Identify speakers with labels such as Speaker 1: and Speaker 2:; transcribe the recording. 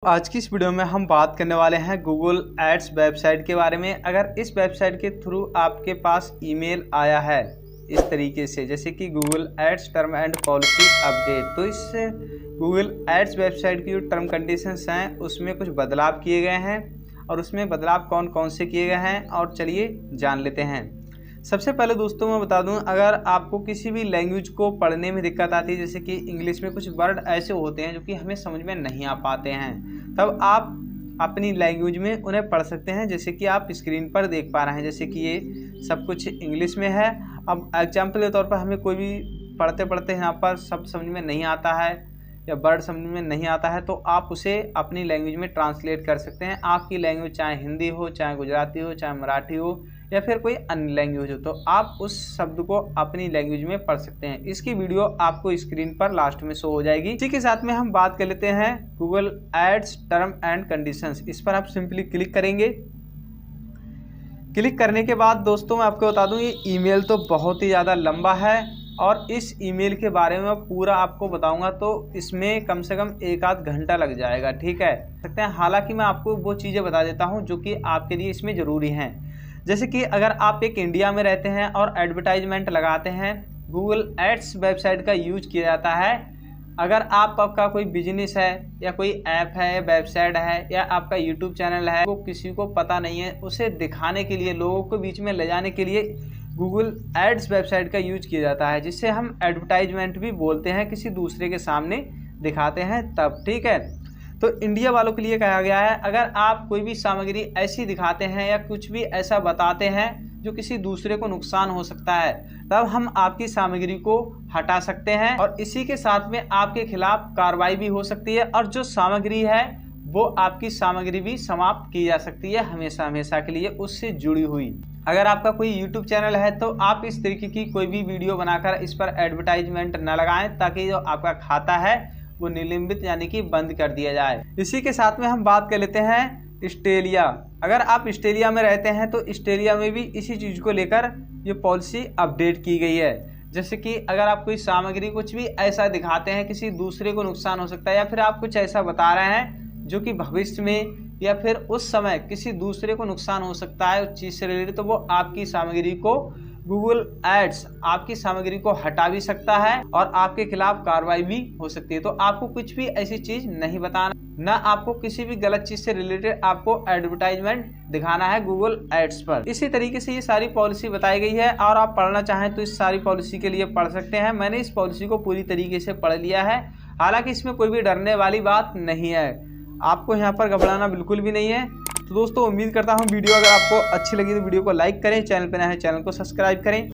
Speaker 1: आज की इस वीडियो में हम बात करने वाले हैं गूगल एड्स वेबसाइट के बारे में। अगर इस वेबसाइट के थ्रू आपके पास ईमेल आया है इस तरीके से, जैसे कि Google ads term and policy update, तो इस गूगल एड्स वेबसाइट की जो टर्म कंडीशंस हैं उसमें कुछ बदलाव किए गए हैं और उसमें बदलाव कौन कौन से किए गए हैं और चलिए जान लेते हैं। सबसे पहले दोस्तों मैं बता दूं, अगर आपको किसी भी लैंग्वेज को पढ़ने में दिक्कत आती है, जैसे कि इंग्लिश में कुछ वर्ड ऐसे होते हैं जो कि हमें समझ में नहीं आ पाते हैं, तब आप अपनी लैंग्वेज में उन्हें पढ़ सकते हैं। जैसे कि आप स्क्रीन पर देख पा रहे हैं, जैसे कि ये सब कुछ इंग्लिश में है। अब एग्जाम्पल के तौर पर हमें कोई भी पढ़ते पढ़ते यहाँ पर शब्द समझ में नहीं आता है या वर्ड समझ में नहीं आता है, तो आप उसे अपनी लैंग्वेज में ट्रांसलेट कर सकते हैं। आपकी लैंग्वेज चाहे हिंदी हो, चाहे गुजराती हो, चाहे मराठी हो या फिर कोई अन्य लैंग्वेज हो, तो आप उस शब्द को अपनी लैंग्वेज में पढ़ सकते हैं। इसकी वीडियो आपको स्क्रीन पर लास्ट में शो हो जाएगी। इसी के साथ में हम बात कर लेते हैं Google ads term and conditions. इस पर आप सिंपली क्लिक करेंगे। क्लिक करने के बाद दोस्तों मैं आपको बता दूं, ये ईमेल तो बहुत ही ज़्यादा लंबा है और इस ईमेल के बारे में पूरा आपको बताऊंगा तो इसमें कम से कम 1 आध घंटा लग जाएगा, ठीक है सकते हैं। हालांकि मैं आपको वो चीज़ें बता देता हूं जो कि आपके लिए इसमें ज़रूरी हैं। जैसे कि अगर आप एक इंडिया में रहते हैं और एडवर्टाइजमेंट लगाते हैं, गूगल एड्स वेबसाइट का यूज किया जाता है। अगर आपका कोई बिजनेस है या कोई ऐप है, वेबसाइट है या आपका यूट्यूब चैनल है, वो किसी को पता नहीं है, उसे दिखाने के लिए, लोगों को बीच में ले जाने के लिए गूगल एड्स वेबसाइट का यूज किया जाता है, जिससे हम एडवर्टाइजमेंट भी बोलते हैं, किसी दूसरे के सामने दिखाते हैं तब, ठीक है। तो इंडिया वालों के लिए कहा गया है, अगर आप कोई भी सामग्री ऐसी दिखाते हैं या कुछ भी ऐसा बताते हैं जो किसी दूसरे को नुकसान हो सकता है, तब हम आपकी सामग्री को हटा सकते हैं और इसी के साथ में आपके खिलाफ कार्रवाई भी हो सकती है और जो सामग्री है वो आपकी सामग्री भी समाप्त की जा सकती है हमेशा हमेशा के लिए उससे जुड़ी हुई। अगर आपका कोई YouTube चैनल है तो आप इस तरीके की कोई भी वीडियो बनाकर इस पर एडवर्टाइजमेंट न लगाएं, ताकि जो आपका खाता है वो निलंबित यानी कि बंद कर दिया जाए। इसी के साथ में हम बात कर लेते हैं ऑस्ट्रेलिया। अगर आप ऑस्ट्रेलिया में रहते हैं तो ऑस्ट्रेलिया में भी इसी चीज़ को लेकर ये पॉलिसी अपडेट की गई है। जैसे कि अगर आप कोई सामग्री कुछ भी ऐसा दिखाते हैं, किसी दूसरे को नुकसान हो सकता है या फिर आप कुछ ऐसा बता रहे हैं जो कि भविष्य में या फिर उस समय किसी दूसरे को नुकसान हो सकता है उस चीज़ से रिलेटेड, तो वो आपकी सामग्री को गूगल एड्स आपकी सामग्री को हटा भी सकता है और आपके खिलाफ कार्रवाई भी हो सकती है। तो आपको कुछ भी ऐसी चीज नहीं बताना, ना आपको किसी भी गलत चीज से रिलेटेड आपको एडवर्टाइजमेंट दिखाना है गूगल एड्स पर। इसी तरीके से ये सारी पॉलिसी बताई गई है और आप पढ़ना चाहें तो इस सारी पॉलिसी के लिए पढ़ सकते हैं। मैंने इस पॉलिसी को पूरी तरीके से पढ़ लिया है। हालांकि इसमें कोई भी डरने वाली बात नहीं है, आपको यहाँ पर घबराना बिल्कुल भी नहीं है। तो दोस्तों उम्मीद करता हूँ वीडियो अगर आपको अच्छी लगी तो वीडियो को लाइक करें, चैनल पर नए हैं चैनल को सब्सक्राइब करें।